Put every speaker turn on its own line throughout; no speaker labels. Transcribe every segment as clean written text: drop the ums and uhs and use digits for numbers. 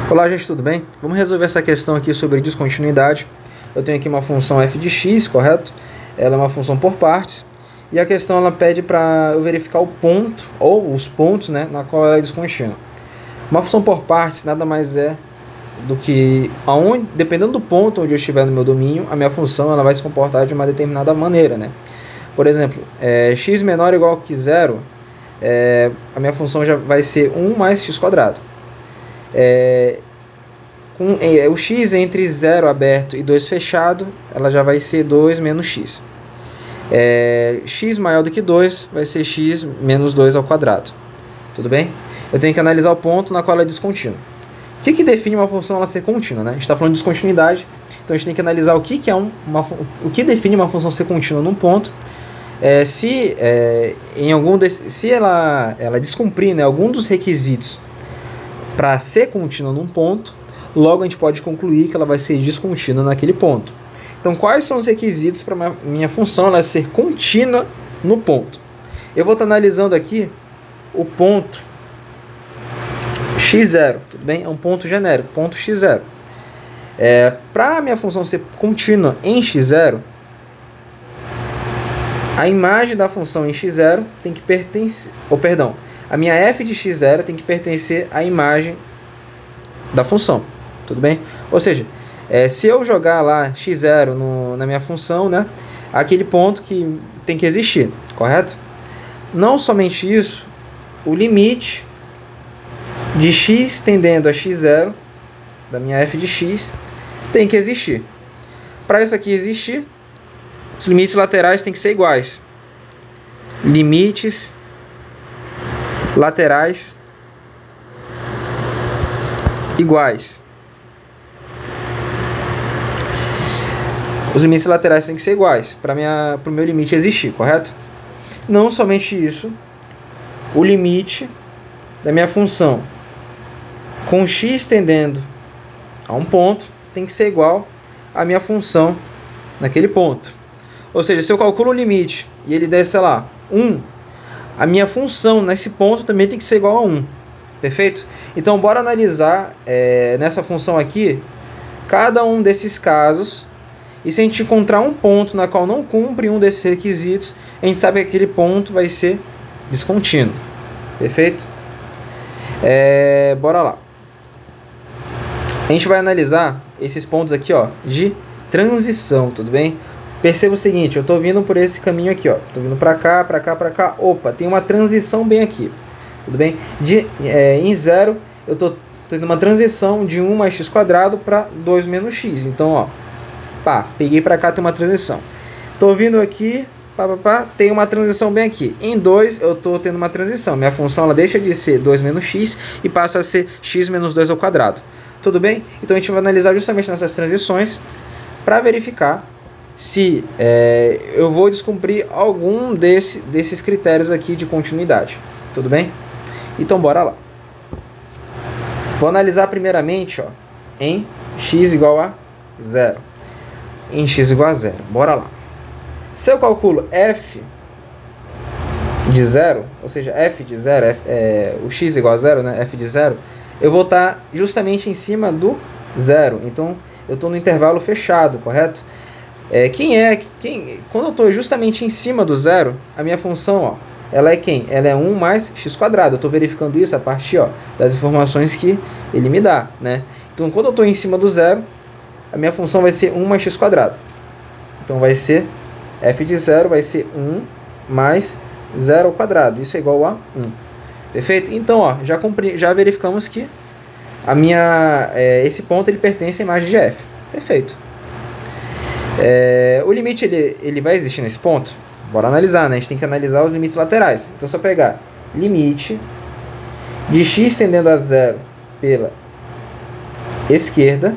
Olá gente, tudo bem? Vamos resolver essa questão aqui sobre descontinuidade. Eu tenho aqui uma função f de x, correto? Ela é uma função por partes. E a questão ela pede para eu verificar o ponto, ou os pontos, né, na qual ela é descontínua. Uma função por partes nada mais é do que, dependendo do ponto onde eu estiver no meu domínio, a minha função ela vai se comportar de uma determinada maneira, né? Por exemplo, x menor ou igual que zero, a minha função já vai ser 1 mais x quadrado. O x entre 0 aberto e 2 fechado, ela já vai ser 2 menos x. X maior do que 2 vai ser x menos 2 ao quadrado. Tudo bem? Eu tenho que analisar o ponto na qual ela é descontínua. O que define uma função ela ser contínua, né? A gente está falando de descontinuidade, então a gente tem que analisar o que o que define uma função ser contínua num ponto. Se ela descumprir, né, algum dos requisitos para ser contínua num ponto, logo a gente pode concluir que ela vai ser descontínua naquele ponto. Então, quais são os requisitos para minha função ela ser contínua no ponto? Eu vou estar analisando aqui o ponto x0, tudo bem? É um ponto genérico, ponto x0. Para a minha função ser contínua em x0, a imagem da função em x0 tem que pertencer... a minha f de x0 tem que pertencer à imagem da função. Tudo bem? Ou seja, se eu jogar lá x0 na minha função, né, aquele ponto que tem que existir, correto? Não somente isso, o limite de x tendendo a x0, da minha f de x, tem que existir. Para isso aqui existir, os limites laterais têm que ser iguais. Limites laterais iguais. Os limites laterais têm que ser iguais para o meu limite existir, correto? Não somente isso, o limite da minha função com x tendendo a um ponto tem que ser igual à minha função naquele ponto. Ou seja, se eu calculo o limite e ele der, sei lá, 1, a minha função nesse ponto também tem que ser igual a 1. Perfeito? Então, bora analisar nessa função aqui cada um desses casos. E se a gente encontrar um ponto na qual não cumpre um desses requisitos, a gente sabe que aquele ponto vai ser descontínuo. Perfeito? Bora lá. A gente vai analisar esses pontos aqui, ó, de transição, tudo bem? Perceba o seguinte, eu estou vindo por esse caminho aqui, ó. Estou vindo para cá, para cá, para cá. Opa, tem uma transição bem aqui. Tudo bem? Em 0, eu estou tendo uma transição de 1 mais x quadrado para 2 menos x. Então, ó, peguei para cá, tem uma transição. Estou vindo aqui, tem uma transição bem aqui. Em 2, eu estou tendo uma transição. Minha função ela deixa de ser 2 menos x e passa a ser x menos 2 ao quadrado. Tudo bem? Então, a gente vai analisar justamente nessas transições para verificar se eu vou descumprir algum desses critérios aqui de continuidade. Tudo bem? Então, bora lá. Vou analisar primeiramente, ó, em x igual a 0. Em x igual a 0. Bora lá. Se eu calculo f de 0, ou seja, f de 0, o x igual a 0, né, f de 0, eu vou estar justamente em cima do 0. Então, eu estou no intervalo fechado, correto? Quando eu estou justamente em cima do 0, a minha função, ó, ela é quem? Ela é 1 mais x quadrado. Eu estou verificando isso a partir, ó, das informações que ele me dá, né? Então, quando eu estou em cima do 0, a minha função vai ser 1 mais x quadrado. Então, vai ser f de 0 vai ser 1 mais 0 ao quadrado. Isso é igual a 1. Perfeito? Então, ó, já verificamos que esse ponto ele pertence à imagem de f. Perfeito. O limite ele vai existir nesse ponto? Bora analisar, né? A gente tem que analisar os limites laterais. Então, se eu pegar limite de x tendendo a 0 pela esquerda,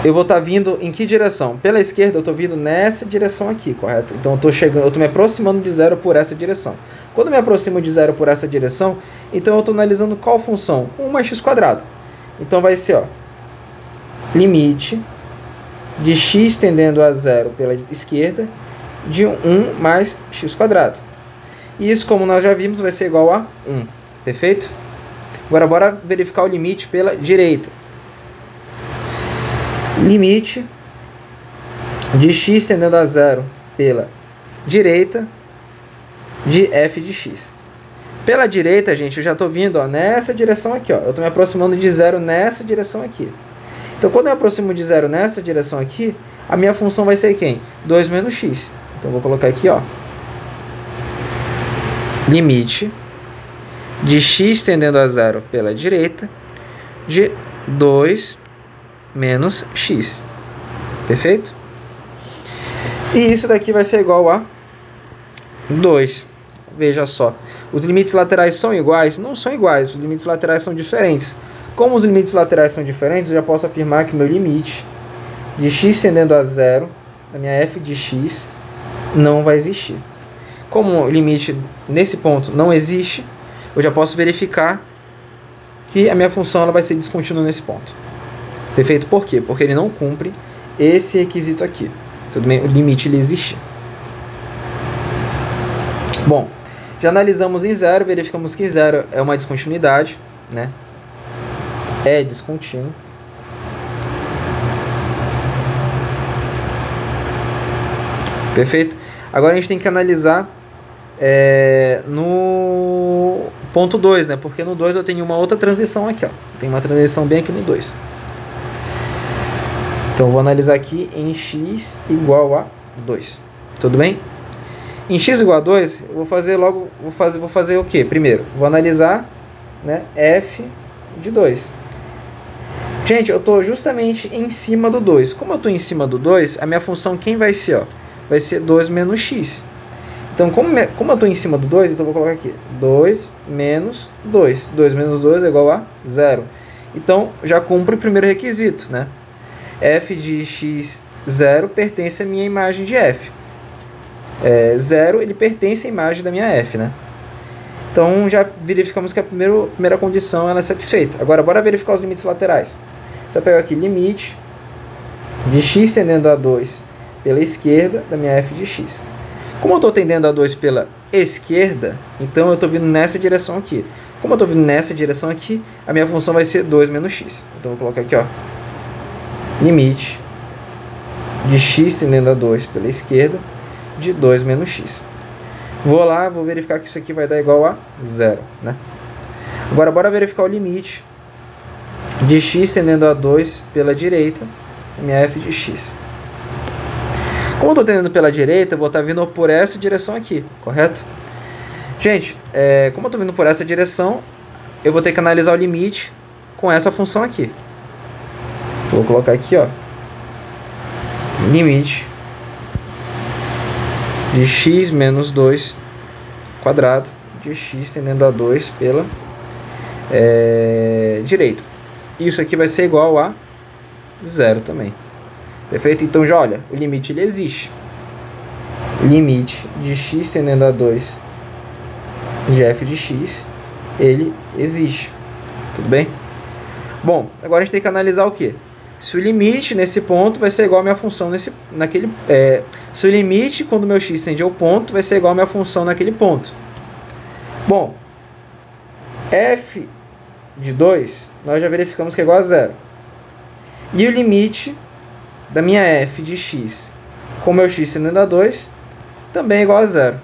eu vou estar vindo em que direção? Pela esquerda, eu estou vindo nessa direção aqui, correto? Então, eu estou me aproximando de 0 por essa direção. Quando eu me aproximo de 0 por essa direção, então eu estou analisando qual função? 1 mais x quadrado. Então, vai ser, ó, limite de x tendendo a 0 pela esquerda de 1 mais x quadrado. E isso, como nós já vimos, vai ser igual a 1. Perfeito? Agora bora verificar o limite pela direita. Limite de x tendendo a zero pela direita de f de x. Pela direita, gente, eu já estou vindo ó, nessa direção aqui. Ó. Eu estou me aproximando de zero nessa direção aqui. Então, quando eu aproximo de zero nessa direção aqui, a minha função vai ser quem? 2 menos x. Então, eu vou colocar aqui, ó, limite de x tendendo a zero pela direita de 2 menos x. Perfeito? E isso daqui vai ser igual a 2. Veja só. Os limites laterais são iguais? Não são iguais. Os limites laterais são diferentes. Como os limites laterais são diferentes, eu já posso afirmar que o meu limite de x tendendo a zero, da minha f de x, não vai existir. Como o limite nesse ponto não existe, eu já posso verificar que a minha função ela vai ser descontínua nesse ponto. Perfeito? Por quê? Porque ele não cumpre esse requisito aqui. Tudo bem? O limite ele existe. Bom, já analisamos em zero, verificamos que zero é uma descontinuidade, né? É descontínuo. Perfeito? Agora a gente tem que analisar no ponto 2, né? Porque no 2 eu tenho uma outra transição aqui, ó. Tem uma transição bem aqui no 2. Então eu vou analisar aqui em x igual a 2. Tudo bem? Em x igual a 2, eu vou fazer logo, vou fazer o quê? Primeiro, vou analisar, né, f de 2. Gente, eu estou justamente em cima do 2. Como eu estou em cima do 2, a minha função quem vai ser? Ó? Vai ser 2 menos x. Então, como eu estou em cima do 2, então eu vou colocar aqui 2 menos 2. 2 menos 2 é igual a 0. Então, já cumpre o primeiro requisito, né? F de x 0 pertence à minha imagem de f. 0 ele pertence à imagem da minha f, né? Então já verificamos que a primeira condição ela é satisfeita. Agora bora verificar os limites laterais. Só pegar aqui limite de x tendendo a 2 pela esquerda da minha f de x. Como eu estou tendendo a 2 pela esquerda, então eu estou vindo nessa direção aqui. Como eu estou vindo nessa direção aqui, a minha função vai ser 2 menos x. Então eu vou colocar aqui, ó, limite de x tendendo a 2 pela esquerda de 2 menos x. Vou lá, vou verificar que isso aqui vai dar igual a 0, né? Agora, bora verificar o limite de x tendendo a 2 pela direita, minha f de x. Como eu estou tendendo pela direita, eu vou estar vindo por essa direção aqui, correto? Gente, como eu estou vindo por essa direção, eu vou ter que analisar o limite com essa função aqui. Vou colocar aqui, ó, limite de x menos 2 quadrado de x tendendo a 2 pela direita. Isso aqui vai ser igual a 0 também. Perfeito? Então já olha, o limite ele existe. Limite de x tendendo a 2 de f de x, ele existe. Tudo bem? Bom, agora a gente tem que analisar o quê? Se o limite nesse ponto vai ser igual a minha função naquele... se o limite, quando o meu x tende ao ponto, vai ser igual a minha função naquele ponto. Bom, f de 2, nós já verificamos que é igual a 0. E o limite da minha f de x com o meu x tendendo a 2 também é igual a 0.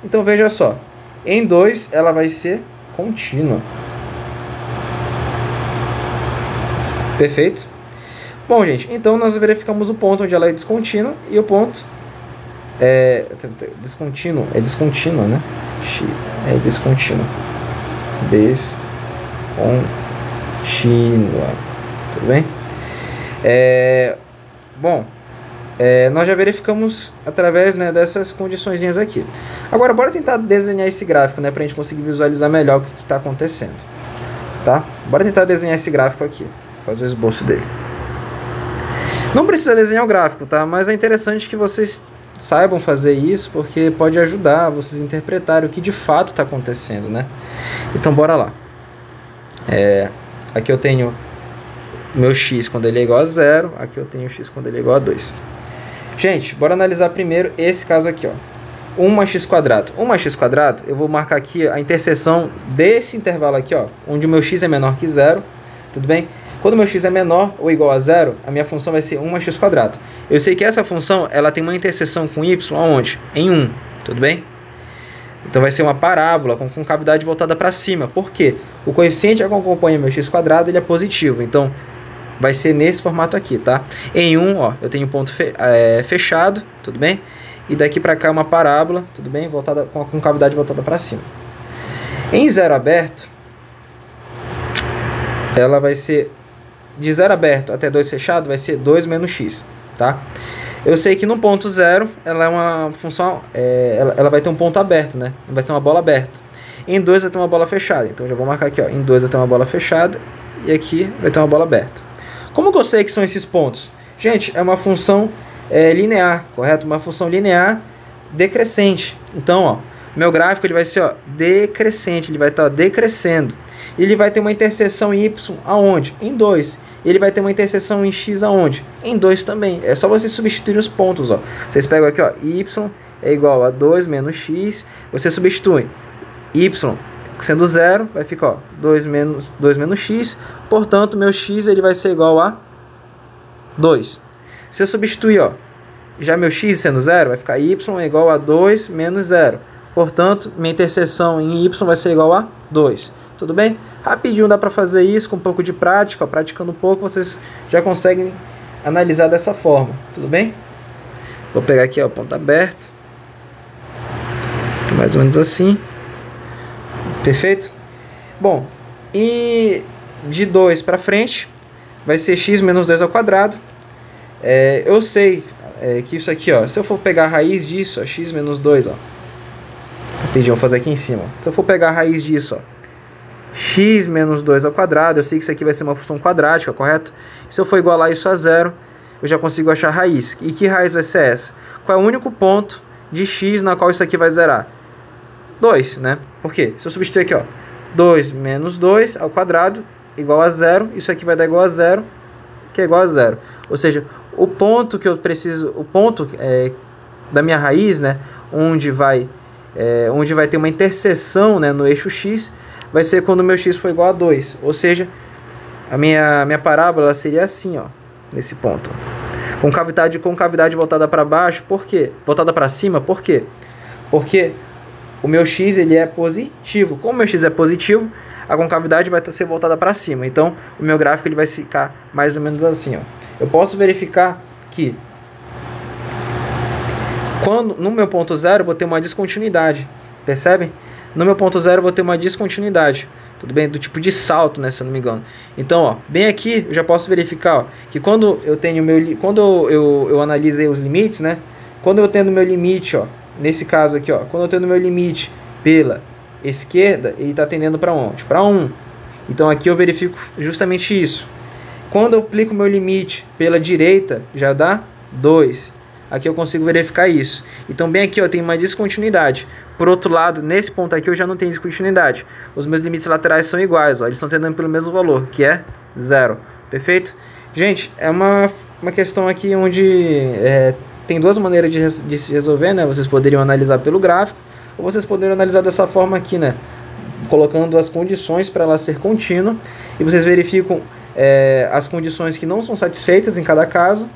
Então veja só, em 2 ela vai ser contínua. Perfeito? Bom, gente, então nós verificamos o ponto onde ela é descontínua e o ponto descontínuo, descontínua, né? É descontínua. Descontínua. Tudo bem? Bom, nós já verificamos através, né, dessas condiçõezinhas aqui. Agora, bora tentar desenhar esse gráfico, né, pra gente conseguir visualizar melhor o que está acontecendo. Tá? Bora tentar desenhar esse gráfico aqui. Fazer o esboço dele. Não precisa desenhar o gráfico, tá? Mas é interessante que vocês saibam fazer isso, porque pode ajudar vocês a interpretarem o que de fato está acontecendo, né? Então, bora lá. Aqui eu tenho meu x quando ele é igual a 0. Aqui eu tenho x quando ele é igual a 2. Gente, bora analisar primeiro esse caso aqui, ó. 1 mais x quadrado. 1 mais x quadrado, eu vou marcar aqui a interseção desse intervalo aqui, ó, onde o meu x é menor que 0, tudo bem? Quando o meu x é menor ou igual a 0, a minha função vai ser 1 mais x quadrado. Eu sei que essa função, ela tem uma interseção com y aonde? Em 1, tudo bem? Então vai ser uma parábola com concavidade voltada para cima. Por quê? O coeficiente que acompanha meu x quadrado, ele é positivo. Então vai ser nesse formato aqui, tá? Em 1, ó, eu tenho um ponto fechado, tudo bem? E daqui para cá uma parábola, tudo bem? Voltada, com a concavidade voltada para cima. Em 0 aberto, ela vai ser de 0 aberto até 2 fechado, vai ser 2 menos x, tá? Eu sei que no ponto 0, ela é uma função, ela vai ter um ponto aberto, né? Vai ser uma bola aberta. Em 2 vai ter uma bola fechada. Então já vou marcar aqui, ó. Em 2 vai ter uma bola fechada e aqui vai ter uma bola aberta. Como que eu sei que são esses pontos? Gente, é uma função linear, correto? Uma função linear decrescente. Então, ó, meu gráfico ele vai ser, ó, decrescente, ele vai estar decrescendo. Ele vai ter uma interseção em y aonde? Em 2. Ele vai ter uma interseção em x aonde? Em 2 também. É só você substituir os pontos, ó. Vocês pegam aqui, ó, y é igual a 2 menos x. Você substitui y sendo 0, vai ficar, ó, 2 menos x. Portanto, meu x ele vai ser igual a 2. Se eu substituir, ó, já meu x sendo 0, vai ficar y é igual a 2 menos 0. Portanto, minha interseção em y vai ser igual a 2. Tudo bem? Rapidinho dá para fazer isso com um pouco de prática. Ó, praticando um pouco, vocês já conseguem analisar dessa forma. Tudo bem? Vou pegar aqui, ó, ponto aberto. Mais ou menos assim. Perfeito? Bom, e de 2 para frente vai ser x menos 2 ao quadrado. Eu sei que isso aqui, ó, se eu for pegar a raiz disso, ó, x menos 2, ó. Rapidinho, vou fazer aqui em cima. Ó. Se eu for pegar a raiz disso, ó, x menos 2 ao quadrado, eu sei que isso aqui vai ser uma função quadrática, correto? Se eu for igualar isso a 0, eu já consigo achar a raiz. E que raiz vai ser essa? Qual é o único ponto de x na qual isso aqui vai zerar? 2, né? Por quê? Se eu substituir aqui, ó, 2 menos 2 ao quadrado igual a 0, isso aqui vai dar igual a 0, que é igual a 0. Ou seja, o ponto que eu preciso, o ponto da minha raiz, né, onde vai ter uma interseção, né, no eixo x, vai ser quando o meu x for igual a 2. Ou seja, a minha parábola seria assim, ó, nesse ponto. Com cavidade voltada para baixo, por quê? Voltada para cima, por quê? Porque o meu x ele é positivo. Como o meu x é positivo, a concavidade vai ser voltada para cima. Então, o meu gráfico ele vai ficar mais ou menos assim, ó. Eu posso verificar que no meu ponto 0 eu vou ter uma descontinuidade. Percebem? No meu ponto 0 eu vou ter uma descontinuidade, tudo bem? Do tipo de salto, né, se eu não me engano. Então, ó, bem aqui eu já posso verificar, ó, que quando eu tenho quando eu analisei os limites, né? Quando eu tenho meu limite, ó, nesse caso aqui, ó, quando eu tenho meu limite pela esquerda, ele está tendendo para onde? Para 1. Então aqui eu verifico justamente isso. Quando eu aplico meu limite pela direita, já dá 2. Aqui eu consigo verificar isso. Então bem aqui eu tenho uma descontinuidade. Por outro lado, nesse ponto aqui eu já não tenho descontinuidade. Os meus limites laterais são iguais, ó, eles estão tendendo pelo mesmo valor, que é 0. Perfeito? Gente, é uma questão aqui onde tem duas maneiras de se resolver, né? Vocês poderiam analisar pelo gráfico, ou vocês poderiam analisar dessa forma aqui, né? Colocando as condições para ela ser contínua, e vocês verificam as condições que não são satisfeitas em cada caso.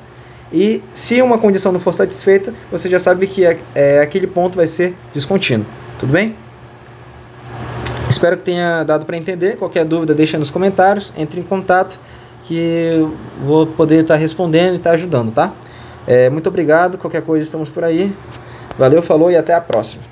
E se uma condição não for satisfeita, você já sabe que aquele ponto vai ser descontínuo. Tudo bem? Espero que tenha dado para entender. Qualquer dúvida, deixa nos comentários. Entre em contato que eu vou poder estar respondendo e estar ajudando, tá? Muito obrigado. Qualquer coisa, estamos por aí. Valeu, falou e até a próxima.